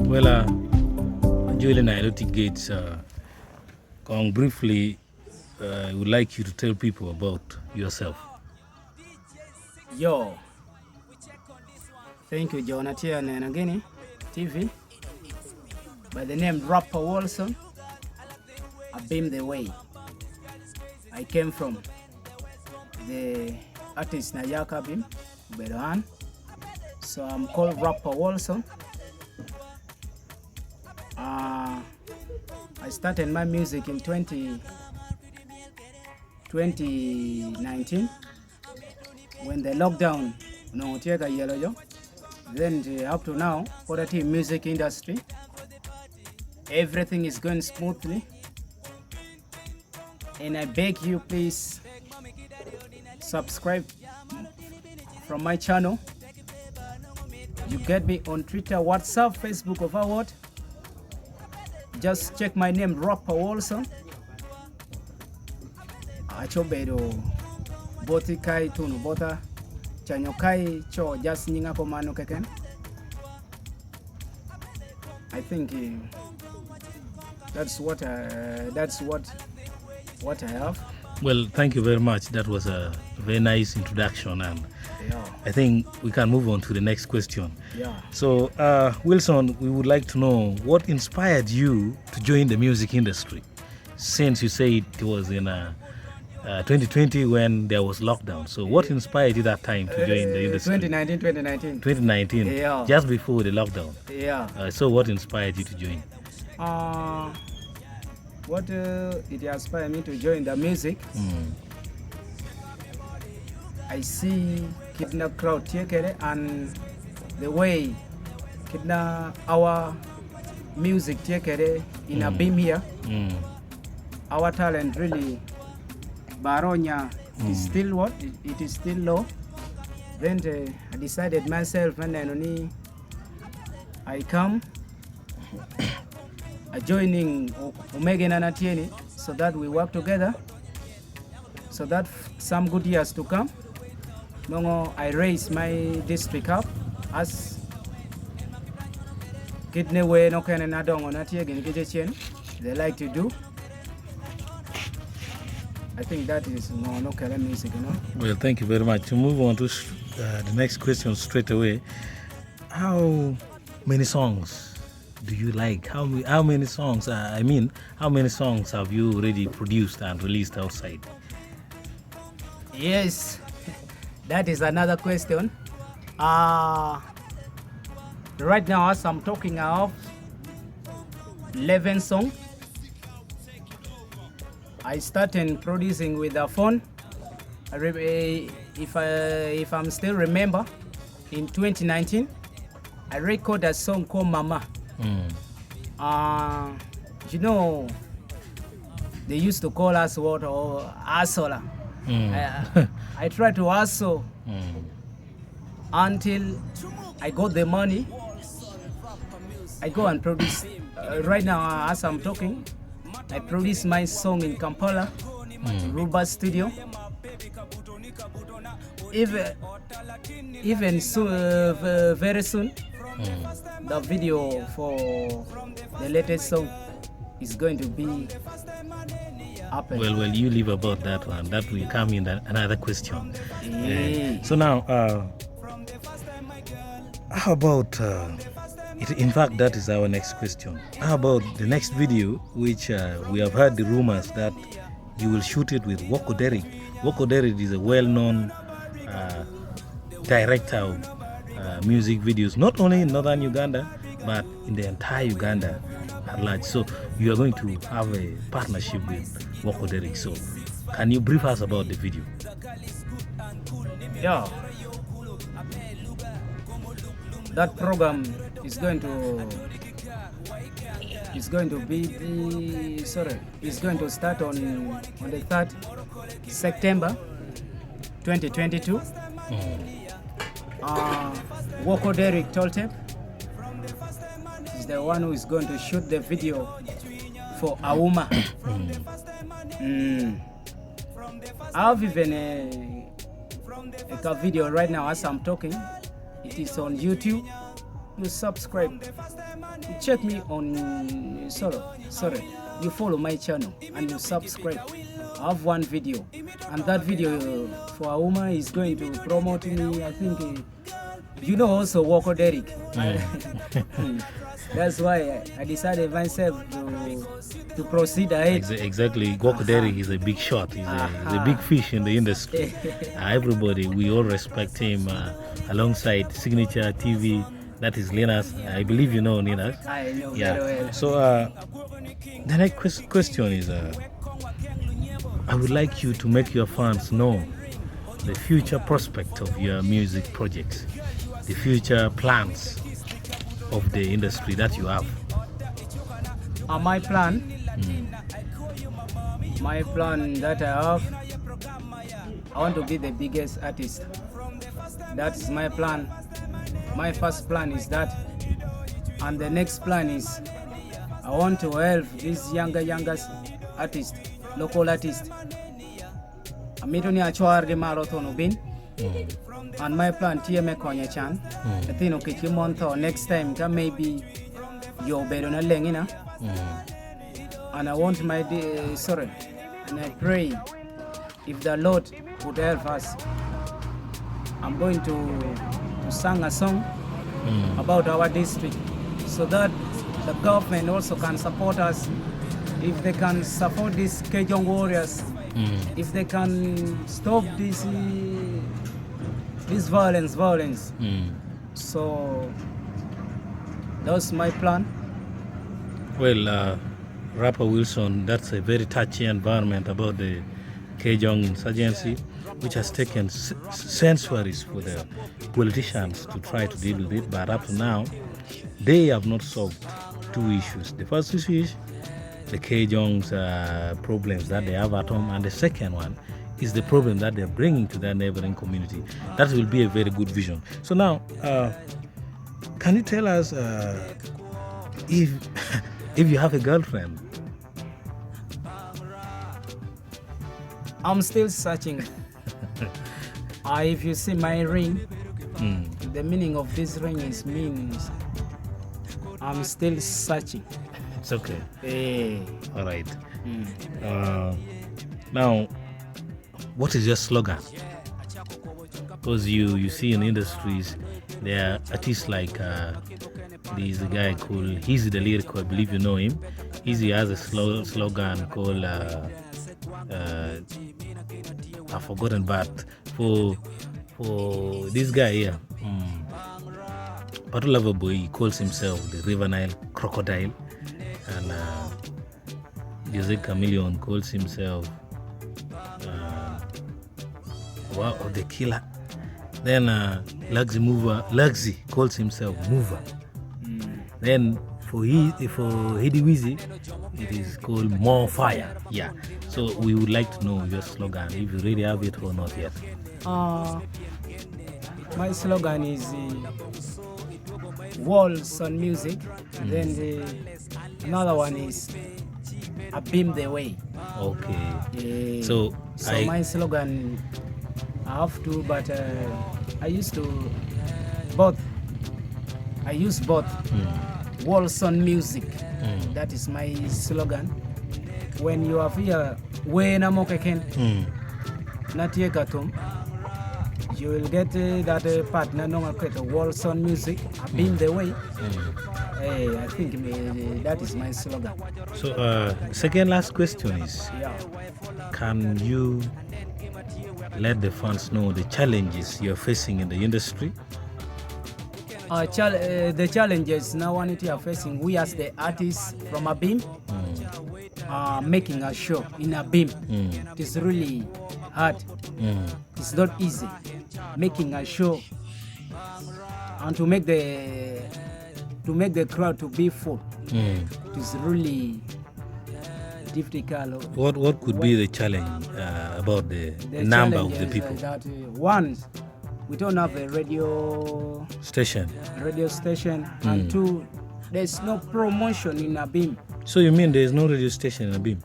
Well, Julian Nilotic Gates, briefly, I would like you to tell people about yourself. Yo, thank you, Jonathan and again, TV. By the name Rapper Wolson, Abim the way. I came from the artist Nayak Abim, Bedohan. So I'm called Rapper Wolson. I started my music in 2019 when the lockdown then up to now for the music industry everything is going smoothly, and I beg you please subscribe from my channel. You get me on Twitter, WhatsApp, Facebook, or what. Just check my name, Rapper Wolson. Achobedo botikai tunu bota chanyokai cho just nyinga komano keken. I think that's what I have. Well, thank you very much. That was a very nice introduction, and I think we can move on to the next question. Yeah. So, Wilson, we would like to know what inspired you to join the music industry, since you say it was in 2020 when there was lockdown. So, what inspired you that time to join the industry? 2019. Yeah. Just before the lockdown. Yeah. So, what inspired you to join? What it inspired me to join the music? I see Kidna crowd here and the way Kidna our music here in Abim here. Our talent really Baronya is still what? It is still low. Then I decided myself and then I come joining Omega and Atieni so that we work together, so that some good years to come. I raise my district up as kidney way no can adong on they like to do. I think that is no music, you know. Well, thank you very much. To move on to the next question straight away, how many songs do you like? How many songs? How many songs have you already produced and released outside? Yes, that is another question. Right now, as I'm talking of 11 songs. I started producing with a phone. If I'm still remember, in 2019, I recorded a song called Mama. You know, they used to call us what or hustler. I tried to hustle until I got the money. I go and produce. Right now, as I'm talking, I produce my song in Kampala, Ruba Studio. Even very soon, the video for the latest song is going to be up. Well, you leave about that one. That will come in another question. So now, how about? In fact, that is our next question. How about the next video, which we have heard the rumors that you will shoot it with Woko Derrick. Woko Derrick is a well-known director of music videos, not only in northern Uganda, but in the entire Uganda at large. So you are going to have a partnership with Woko Derrick. So can you brief us about the video? Yeah. That program is going to start on the 3rd September 2022. Woko Derrick Toltep is the one who is going to shoot the video for Auma. I have even a video right now as I'm talking. It is on YouTube. You subscribe. check me on sorry. You follow my channel and you subscribe. I have one video, and that video for Auma is going to promote me. I think you know also Woko Derek. That's why I decided myself to proceed ahead. Exactly. Woko Derek is a big shot. He's a big fish in the industry. Everybody, we all respect him alongside Signature TV. That is Linas. I believe you know Linas. I know very well. So the next question is, I would like you to make your fans know the future prospect of your music projects, the future plans of the industry that you have. My plan that I have, I want to be the biggest artist. That is my plan. My first plan is that, and the next plan is I want to help these younger artists, local artists. I'm meeting Acholi marathon bin, and my plan TM Konya Chan. I think okay, month or next time can maybe you're better on a lengina. And I want my and I pray if the Lord would help us. I'm going to sing a song about our district so that the government also can support us. If they can support these Kejong warriors, if they can stop this violence. So that's my plan. Well, Rapper Wolson, that's a very touchy environment about the Kejong insurgency, which has taken centuries for the politicians to try to deal with it. But up to now, they have not solved two issues. The first issue is the Kejong's problems that they have at home, and the second one is the problem that they're bringing to their neighboring community. That will be a very good vision. So now, can you tell us if you have a girlfriend? I'm still searching. If you see my ring, the meaning of this ring means I'm still searching. It's okay. Hey. All right. Now, what is your slogan? Because you see in industries, there are artists like there's a guy called He's the Lyrical, I believe you know him. He has a slogan called I've forgotten, but for this guy here, Battle Lover Boy, he calls himself the River Nile Crocodile, and Jose Chameleon calls himself the Killer. Then Luxy calls himself Mover. Then for Hidi Wizi, it is called More Fire. Yeah. So we would like to know your slogan, if you really have it or not yet. My slogan is Wolson music. Then another one is Abim the way. Okay. So my slogan, I have to, but I used to both. I use both. Wolson music. That is my slogan. When you are here, when I'm okay, not yet you will get that partner no Wolson music. I've been the way. I think that is my slogan. So second last question is, can you let the fans know the challenges you're facing in the industry? The challenges now one we are facing, we as the artists from Abim, making a show in Abim. It is really hard. It's not easy making a show and to make the crowd to be full. It is really difficult. What could be the challenge about the number of the people? That, one, we don't have a radio station, and two, there's no promotion in Abim. So you mean there's no radio station in Abim?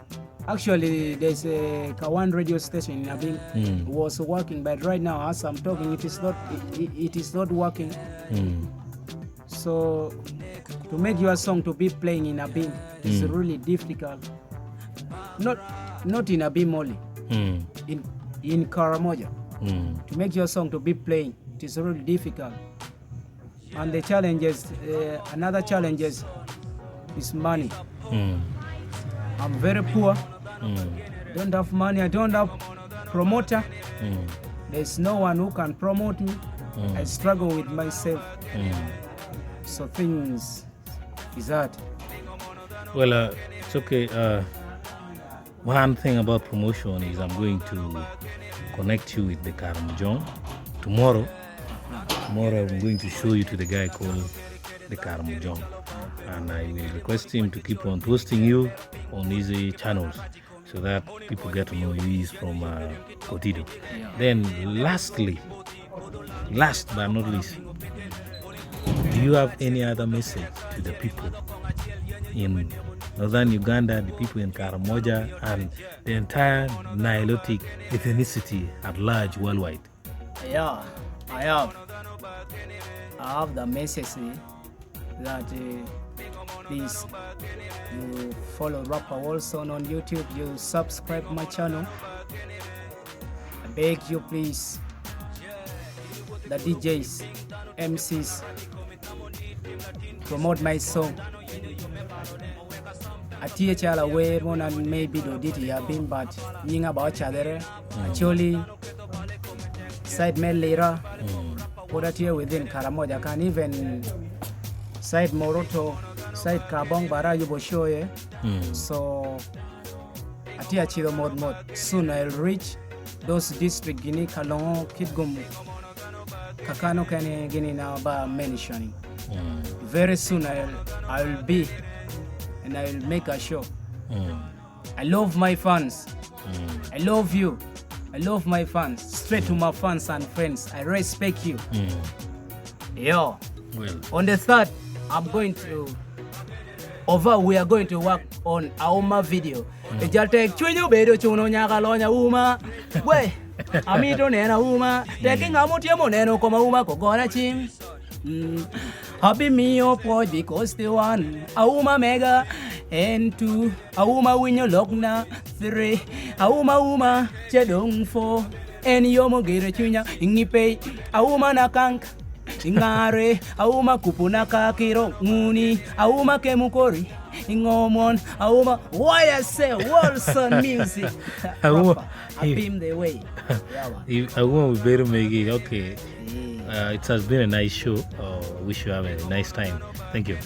Actually, there's a one radio station in Abim was working, but right now, as I'm talking, it is not working. So to make your song to be playing in Abim is really difficult. Not in Abim only. In Karamoja. To make your song to be playing, it is really difficult. And the challenges, another challenges is money. I'm very poor. Don't have money. I don't have promoter. There's no one who can promote me. I struggle with myself. So things is hard. Well, it's okay. One thing about promotion is I'm going to connect you with the Karamujong tomorrow. Tomorrow I'm going to show you to the guy called the Karamujong, and I will request him to keep on posting you on his channels so that people get to know he is from Kotido. Then last but not least, do you have any other message to the people in northern Uganda, the people in Karamoja, and the entire Nilotic ethnicity at large worldwide? Yeah, I have the message that please you follow rapper Wolson on YouTube, you subscribe my channel. I beg you please, the DJs, MCs, promote my song. Atia chala we mona maybe do dit ya been but nyinga ba chadere Acholi side melira put here within Karamoja can even side Moroto side Kabong bara yubo shoye. So atia chiro mod soon I'll reach those district Guinea Kalongo Kitgum Kakano Kane Guinea now ba mentioning. Very soon I'll be and I will make a show. I love my fans. I love you. I love my fans. Straight to my fans and friends. I respect you. Yo. Well, on the 3rd, we are going to work on our video. Ejal take chunyu bedo chuno nyaka lonya uma. We. Amito nena uma. Taking amutia moneno koma uma kogona chim. Happy me your boy because the one Auma mega and 2 Auma win your lockna 3 Auma chedong 4 and yomo gira chunya ingipe Auma nakank ingare Auma kupunaka kiro nguni Auma kemukori ingomon Auma why I say Wolson music. Abim the way. Auma we better make it. Okay. It has been a nice show. Wish you have a nice time. Thank you.